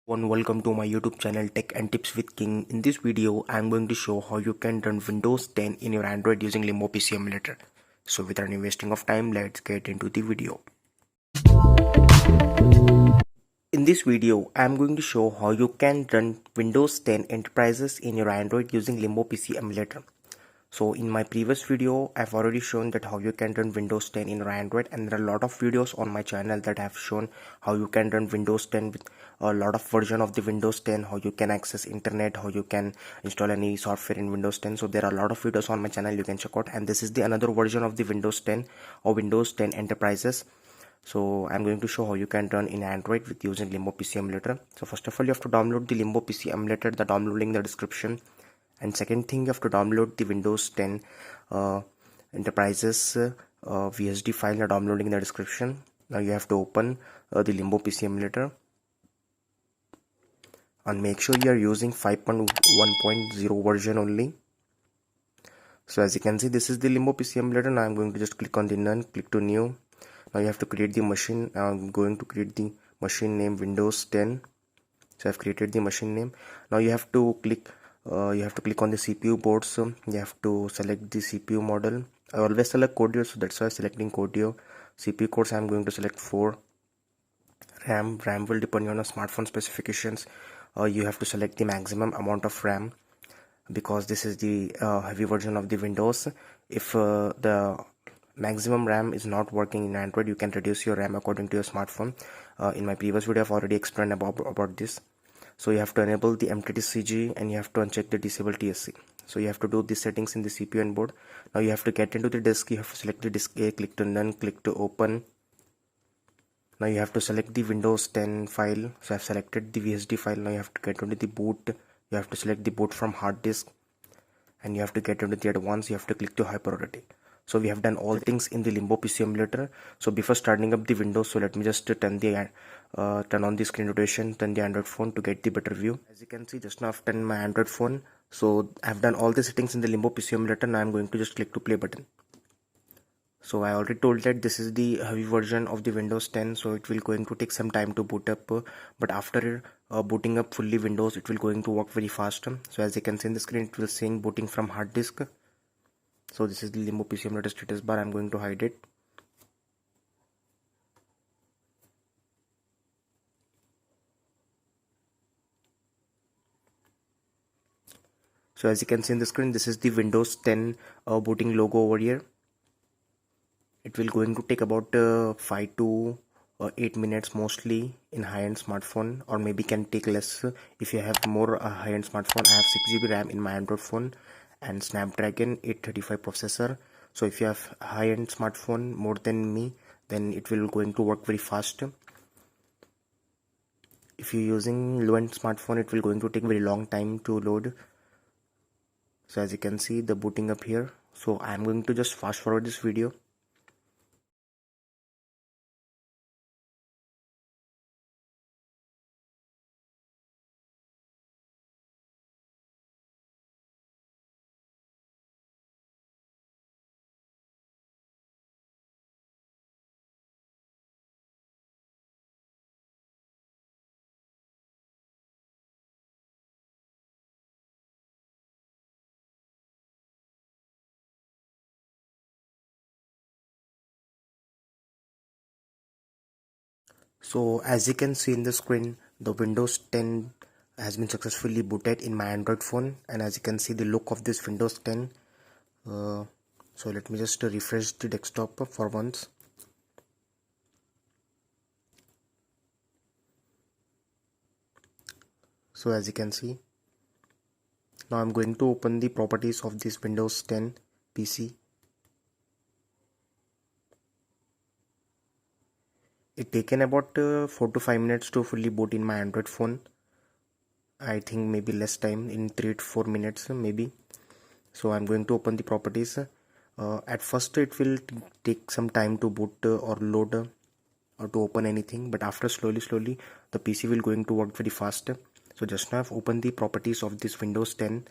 Welcome to my YouTube channel Tech and Tips with King. In this video, I am going to show how you can run Windows 10 in your Android using Limbo PC Emulator. So without any wasting of time, let's get into the video. In this video, I am going to show how you can run Windows 10 Enterprises in your Android using Limbo PC Emulator. So in my previous video, I've already shown that how you can run Windows 10 in your Android, and there are a lot of videos on my channel that have shown how you can run Windows 10 with a lot of version of the Windows 10, how you can access internet, how you can install any software in Windows 10. So there are a lot of videos on my channel you can check out, and this is the another version of the Windows 10 or Windows 10 Enterprises. So I'm going to show how you can run in Android with using Limbo PC Emulator. So first of all, you have to download the Limbo PC Emulator, the download link in the description. And second thing, you have to download the Windows 10 Enterprises VSD file, the downloading in the description. Now you have to open the Limbo PC Emulator and make sure you are using 5.1.0 version only. So as you can see, this is the Limbo PC Emulator. Now I'm going to just click on the none, click to new. Now you have to create the machine. I'm going to create the machine name Windows 10. So I've created the machine name. Now you have to click on the CPU boards. You have to select the CPU model. I always select Cordio, so that's why I'm selecting Cordio. CPU cores I'm going to select 4. RAM will depend on your smartphone specifications. You have to select the maximum amount of RAM because this is the heavy version of the Windows. If the maximum RAM is not working in Android, you can reduce your RAM according to your smartphone. In my previous video I've already explained about this. So you have to enable the MTTCG and you have to uncheck the disable TSC. So you have to do these settings in the CPU and board. Now you have to get into the disk. You have to select the disk A, click to none, click to open. Now you have to select the Windows 10 file. So I've selected the VSD file. Now you have to get into the boot. You have to select the boot from hard disk and you have to get into the advanced. You have to click to high priority. So we have done all things in the Limbo PC Emulator. So before starting up the Windows, so let me just turn on the screen rotation, turn the Android phone to get the better view. As you can see, just now I've turned my Android phone. So I've done all the settings in the Limbo PC Emulator. Now I'm going to just click to play button. So I already told that this is the heavy version of the Windows 10, so it will going to take some time to boot up, but after booting up fully Windows, it will going to work very fast. So as you can see in the screen, it will saying booting from hard disk. So this is the Limbo PC Emulator status bar. I'm going to hide it. So as you can see in the screen, this is the Windows 10 booting logo over here. It will going to take about 5 to 8 minutes mostly in high-end smartphone, or maybe can take less if you have more high-end smartphone. I have 6GB RAM in my Android phone and Snapdragon 835 processor. So if you have high-end smartphone more than me, then it will going to work very fast. If you're using low-end smartphone, it will going to take very long time to load. So as you can see, the booting up here. So I'm going to just fast forward this video. So as you can see in the screen, the Windows 10 has been successfully booted in my Android phone, and as you can see the look of this Windows 10. So let me just refresh the desktop for once. So as you can see, now I'm going to open the properties of this Windows 10 PC. It taken about 4 to 5 minutes to fully boot in my Android phone. I think maybe less time, in 3 to 4 minutes maybe. So I'm going to open the properties. At first it will take some time to boot or load or to open anything, but after slowly the PC will going to work very fast. So just now I've opened the properties of this Windows 10.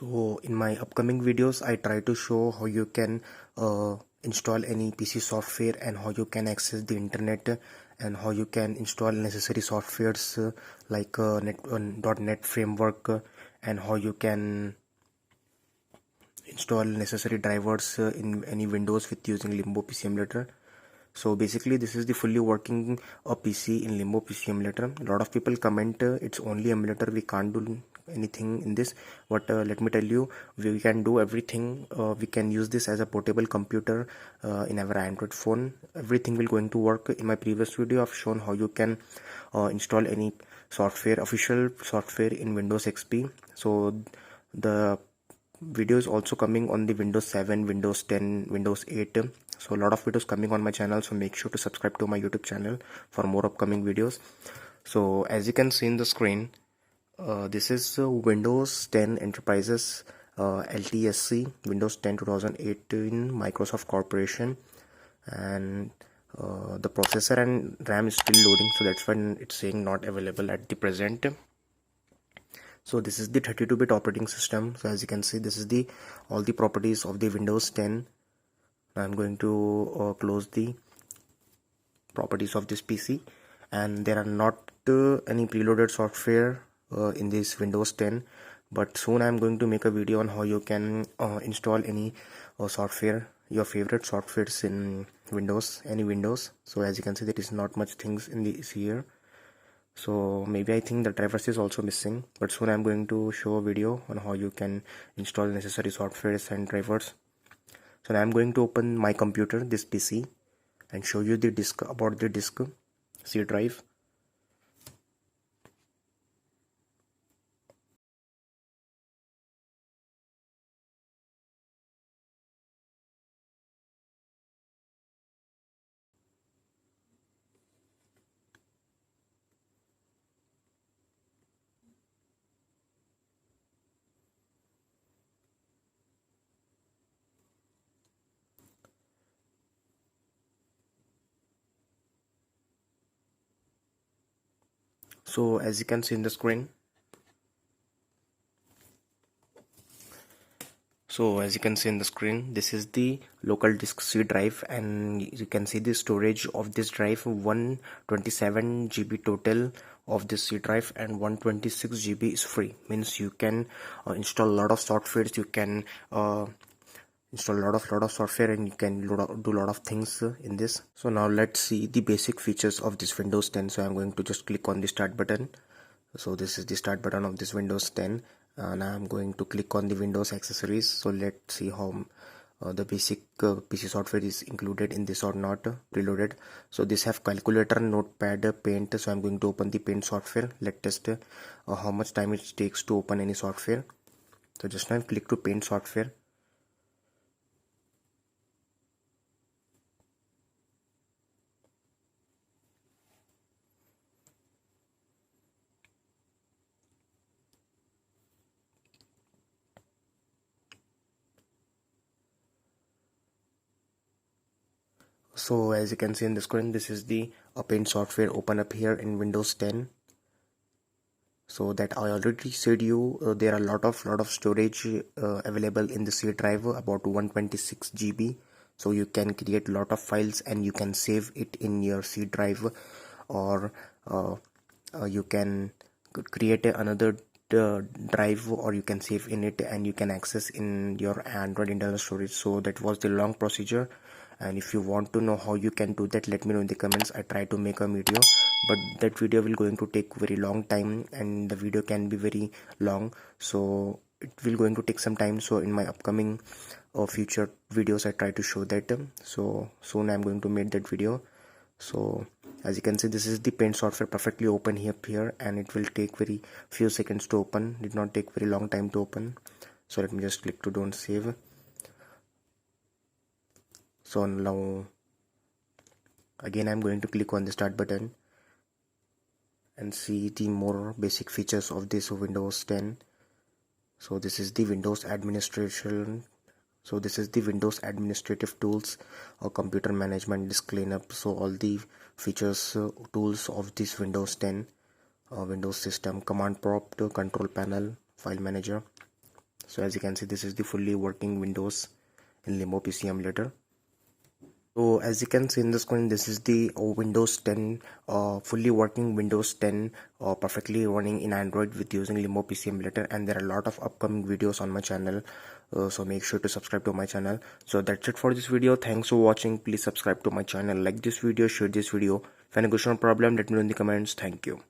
So in my upcoming videos, I try to show how you can install any PC software and how you can access the internet and how you can install necessary softwares like .NET framework and how you can install necessary drivers in any Windows with using Limbo PC emulator. So basically this is the fully working PC in Limbo PC emulator. A lot of people comment it's only emulator, we can't do anything in this, but let me tell you, we can do everything. We can use this as a portable computer in our Android phone. Everything will going to work. In my previous video I've shown how you can install any software, official software in Windows XP. So the video is also coming on the Windows 7, Windows 10, Windows 8. So a lot of videos coming on my channel, so make sure to subscribe to my YouTube channel for more upcoming videos. So as you can see in the screen, this is Windows 10 Enterprises LTSC, Windows 10 2018 Microsoft Corporation, and the processor and RAM is still loading, so that's why it's saying not available at the present. So this is the 32-bit operating system. So as you can see, this is the all the properties of the Windows 10. I'm going to close the properties of this PC, and there are not any preloaded software in this Windows 10, but soon I'm going to make a video on how you can install any software, your favorite softwares in Windows, any Windows. So as you can see, there is not much things in this here. So maybe I think the drivers is also missing, but soon I'm going to show a video on how you can install necessary softwares and drivers. So now I'm going to open my computer, this PC, and show you the disk, about the disk, C drive. So as you can see in the screen, this is the local disk C drive, and you can see the storage of this drive, 127 GB total of this C drive, and 126 GB is free. Means you can install a lot of softwares, you can install a lot of software, and you can do a lot of things in this. So now let's see the basic features of this Windows 10. So I'm going to just click on the start button. So this is the start button of this Windows 10. Now I'm going to click on the Windows accessories. So let's see how the basic PC software is included in this or not, preloaded. So this have calculator, notepad, paint. So I'm going to open the paint software. Let's test how much time it takes to open any software. So just now click to paint software. So as you can see in the screen, this is the paint software open up here in Windows 10. So that I already said you, there are a lot of storage available in the C drive, about 126 GB. So you can create a lot of files and you can save it in your C drive, or you can create another drive, or you can save in it and you can access in your Android internal storage. So that was the long procedure, and if you want to know how you can do that, let me know in the comments. I try to make a video, but that video will going to take very long time, and the video can be very long, so it will going to take some time. So in my upcoming future videos I try to show that. So soon I'm going to make that video. So as you can see, this is the paint software perfectly open here, and it will take very few seconds to open. Did not take very long time to open. So let me just click to don't save. So now again I'm going to click on the start button and see the more basic features of this Windows 10. So this is the Windows administration. So this is the Windows administrative tools, or computer management, disk cleanup. So all the features, tools of this Windows 10 Windows system, command prompt, control panel, file manager. So as you can see, this is the fully working Windows in Limbo PC emulator. So as you can see in the screen, this is the Windows 10 fully working Windows 10 perfectly running in Android with using Limbo PC emulator, and there are a lot of upcoming videos on my channel, so make sure to subscribe to my channel. So that's it for this video. Thanks for watching. Please subscribe to my channel, like this video, share this video. If any question or problem, let me know in the comments. Thank you.